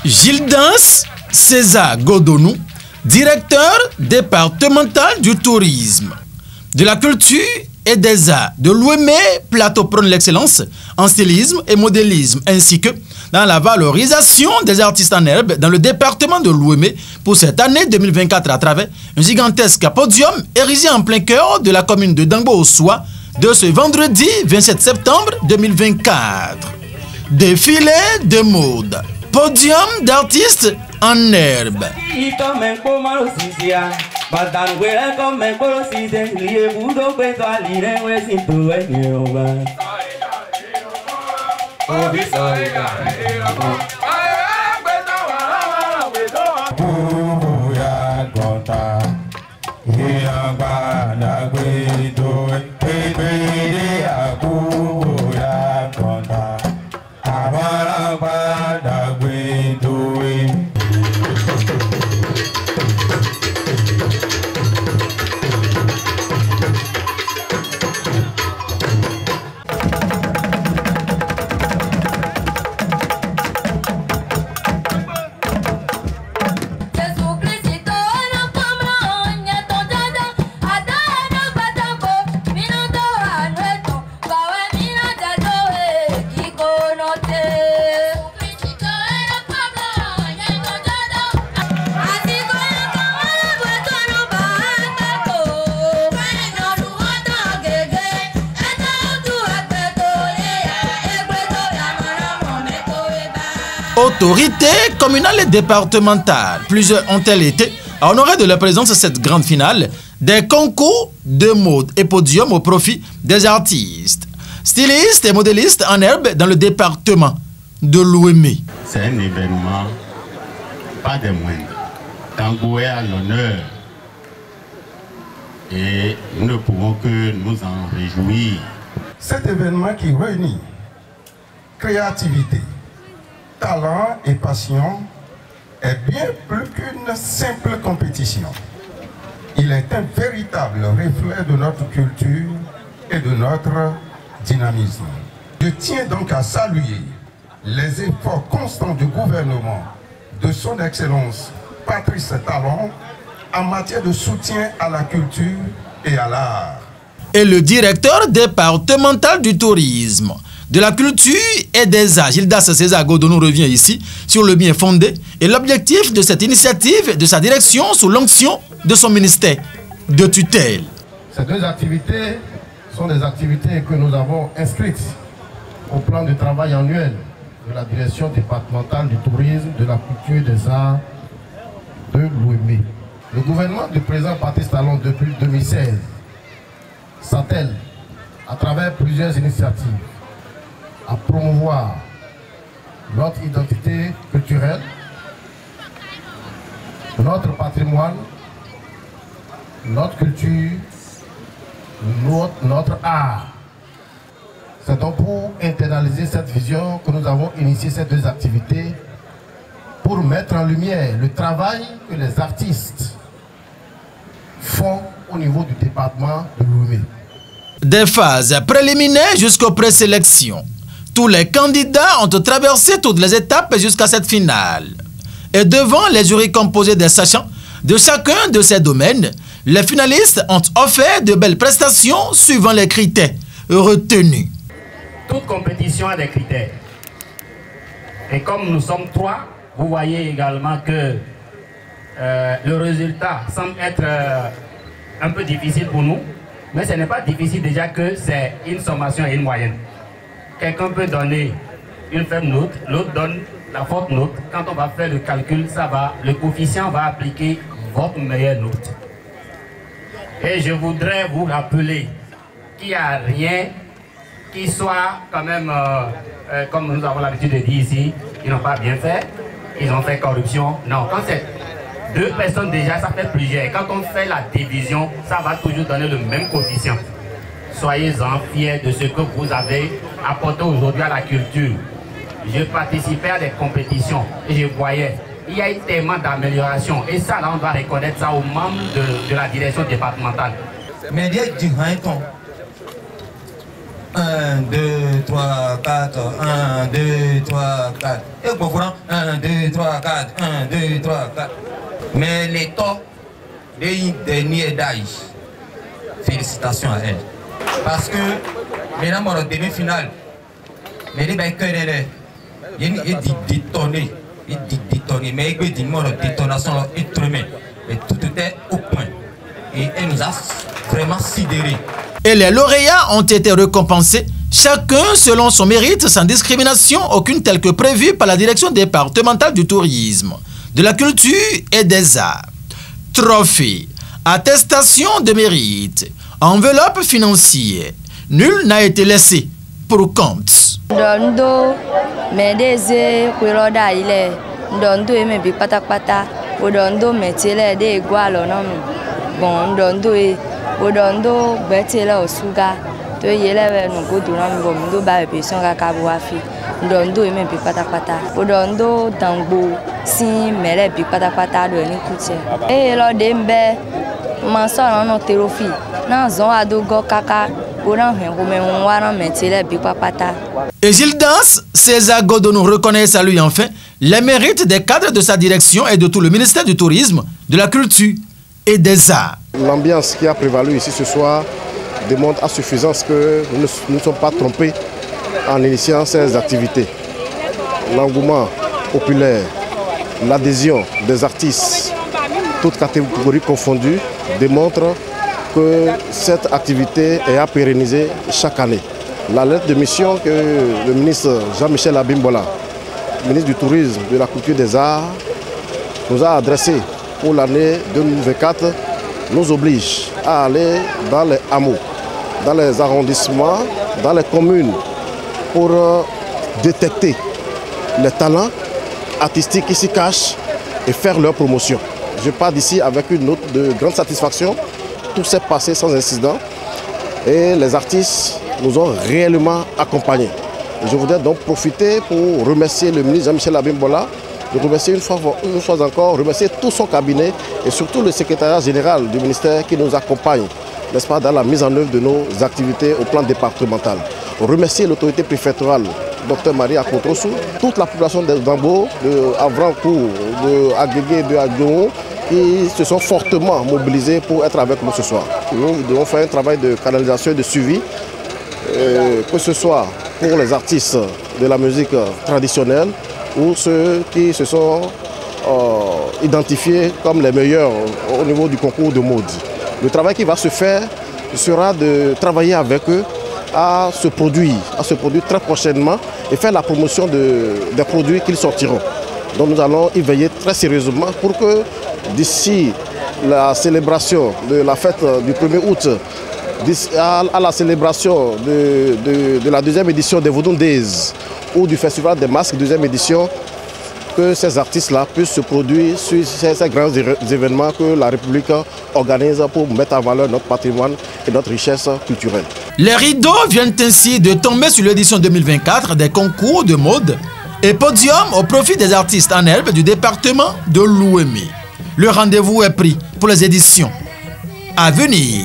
Gildas César Godonou, directeur départemental du tourisme, de la culture et des arts de l'Ouémé, plateau prône l'excellence en stylisme et modélisme, ainsi que dans la valorisation des artistes en herbe dans le département de l'Ouémé pour cette année 2024 à travers un gigantesque podium érigé en plein cœur de la commune de Dangbo-Ossoa de ce vendredi 27 septembre 2024. Défilé de mode, podium d'artistes en herbe. Autorités communales et départementales, plusieurs ont-elles été à honorer de leur présence à cette grande finale des concours de mode et podium au profit des artistes, stylistes et modélistes en herbe dans le département de l'Ouémé. C'est un événement, pas des moindres. Dangbo est à l'honneur et nous ne pouvons que nous en réjouir. Cet événement qui réunit créativité, talent et passion est bien plus qu'une simple compétition. Il est un véritable reflet de notre culture et de notre dynamisme. Je tiens donc à saluer les efforts constants du gouvernement, de son Excellence Patrice Talon, en matière de soutien à la culture et à l'art. Et le directeur départemental du tourisme, de la culture et des arts, Gildas César Godonou, revient ici sur le bien fondé et l'objectif de cette initiative et de sa direction sous l'onction de son ministère de tutelle. Ces deux activités sont des activités que nous avons inscrites au plan de travail annuel de la direction départementale du tourisme, de la culture et des arts de l'Ouémé. Le gouvernement du président Patrice Talon depuis 2016 s'attelle à travers plusieurs initiatives à promouvoir notre identité culturelle, notre patrimoine, notre culture, notre art. C'est donc pour internaliser cette vision que nous avons initié ces deux activités pour mettre en lumière le travail que les artistes font au niveau du département de l'Ouémé. Des phases préliminaires jusqu'aux présélections. Tous les candidats ont traversé toutes les étapes jusqu'à cette finale. Et devant les jurys composés des sachants de chacun de ces domaines, les finalistes ont offert de belles prestations suivant les critères retenus. Toute compétition a des critères. Et comme nous sommes trois, vous voyez également que le résultat semble être un peu difficile pour nous. Mais ce n'est pas difficile déjà que c'est une sommation et une moyenne. Quelqu'un peut donner une faible note, l'autre donne la forte note. Quand on va faire le calcul, le coefficient va appliquer votre meilleure note. Et je voudrais vous rappeler qu'il n'y a rien qui soit quand même, comme nous avons l'habitude de dire ici, ils n'ont pas bien fait, ils ont fait corruption. Non, quand c'est deux personnes déjà, ça fait plusieurs. Quand on fait la division, ça va toujours donner le même coefficient. Soyez-en fiers de ce que vous avez apporté aujourd'hui à la culture. Je participais à des compétitions et je voyais, il y a eu tellement d'améliorations. Et ça, là, on doit reconnaître ça aux membres de la direction départementale. Mais il y a du 1, 2, 3, 4, 1, 2, 3, 4. Et pour vous, 1, 2, 3, 4, 1, 2, 3, 4. Mais les taux des derniers d'âge, félicitations à elle. Parce que, maintenant, dans demi-finale, mais les bains il détonné, mais il dit détonation et tout était au point. Et elle nous a vraiment sidérés. Et les lauréats ont été récompensés, chacun selon son mérite, sans discrimination aucune telle que prévue par la direction départementale du tourisme, de la culture et des arts. Trophée, attestation de mérite, enveloppe financière, nul n'a été laissé pour compte. Dondo, medeze, kuiroda ile, dondo eme bi patapata, odondo metele de igualo nomi, bon dondo e, odondo betele osuga, to yelewe no godo nomi bon do ba be songa kabuafi, dondo eme bi patapata, odondo dangbo, si mele bi patapata do ni kutie. E lo dembe, manso no terofi, na zon adogo kaka. Et Gildas, César Godonou reconnaît et salue enfin les mérites des cadres de sa direction et de tout le ministère du Tourisme, de la Culture et des Arts. L'ambiance qui a prévalu ici ce soir démontre à suffisance que nous ne sommes pas trompés en initiant ces activités. L'engouement populaire, l'adhésion des artistes, toutes catégories confondues, démontrent que cette activité est à pérenniser chaque année. La lettre de mission que le ministre Jean-Michel Abimbola, ministre du Tourisme, de la Culture et des Arts, nous a adressée pour l'année 2024 nous oblige à aller dans les hameaux, dans les arrondissements, dans les communes pour détecter les talents artistiques qui s'y cachent et faire leur promotion. Je pars d'ici avec une note de grande satisfaction. Tout s'est passé sans incident et les artistes nous ont réellement accompagnés. Je voudrais donc profiter pour remercier le ministre Jean-Michel Abimbola, de remercier une fois encore, remercier tout son cabinet et surtout le secrétariat général du ministère qui nous accompagne, n'est-ce pas, dans la mise en œuvre de nos activités au plan départemental. Remercier l'autorité préfectorale, Dr Marie Akotrosu, toute la population de Dambo, de Avrancourt, de Agégué, de Agdon, qui se sont fortement mobilisés pour être avec nous ce soir. Nous devons faire un travail de canalisation et de suivi, que ce soit pour les artistes de la musique traditionnelle ou ceux qui se sont identifiés comme les meilleurs au niveau du concours de mode. Le travail qui va se faire sera de travailler avec eux à se produire très prochainement et faire la promotion des produits qu'ils sortiront. Donc nous allons y veiller très sérieusement pour que d'ici la célébration de la fête du 1er août, à la célébration de la deuxième édition des Vodun Days ou du Festival des Masques, deuxième édition, que ces artistes-là puissent se produire sur ces grands événements que la République organise pour mettre en valeur notre patrimoine et notre richesse culturelle. Les rideaux viennent ainsi de tomber sur l'édition 2024 des concours de mode et podium au profit des artistes en herbe du département de l'Ouémé. Le rendez-vous est pris pour les éditions à venir.